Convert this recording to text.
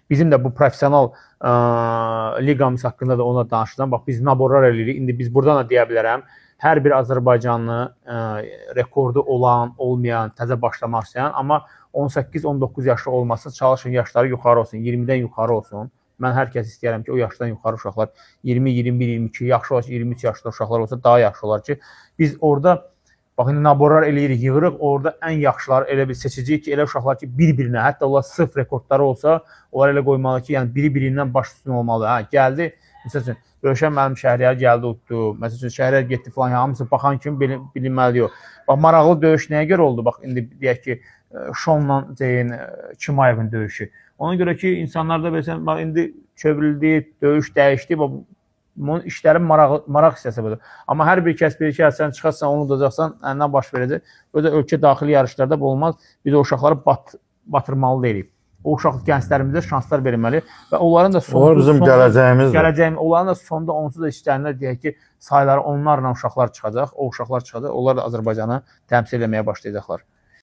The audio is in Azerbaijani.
Bizim də bu professional liqamız haqqında da ona danışacağım. Bax, biz naborlar eləyirik. İndi biz buradan da deyə bilərəm. Hər bir Azərbaycanlı rekordu olan, olmayan, təzə başlamaq istəyən, amma 18-19 yaşlı olmasın, çalışın yaşları yuxarı olsun, 20-dən yuxarı olsun. Mən hər kəs istəyərəm ki, o yaşdan yuxarı uşaqlar 20, 21, 22, yaxşı olsa 23 yaşlı uşaqlar olsa daha yaxşı olar ki, biz orada bax, indi naborlar eləyirik, yığırıq, orada ən yaxşıları elə bir seçəcəyik ki, elə uşaqlar ki, bir-birinə, hətta onlar sıfır rekordları olsa, onlar elə qoymalı ki, yəni biri-birindən baş üstün olmalı. Hə, gəldi, məsəl üçün, Rövşən mənim Şəhriyar gəldi, utdu, məsəl üçün, Şəhriyar getdi falan, hamısı baxan kimi bilinməli yox. Bax, maraqlı döyüş nəyə görə oldu? Bax, indi deyək ki, Şonla Çimayevin döyüşü. Ona görə ki, insanlar da bilsən, bax, indi çövrildi, döyüş dəyişdi, bax, bunun işlərin maraq hissəsi budur. Amma hər bir kəs bir ki, sən çıxarsan, onu udacaqsan, əlindən baş verəcək. Özə ölkə daxili yarışlarda bu olmaz. Biz o uşaqları batırmalı deyirik. O uşaq gənclərimizə şanslar verilməli və onların da onlar bizim gələcəyimiz. Onların da sonda onsuz da işləyənlər deyək ki, sayları onlarla uşaqlar çıxacaq, o uşaqlar çıxacaq, onlar da Azərbaycanı təmsil etməyə başlayacaqlar.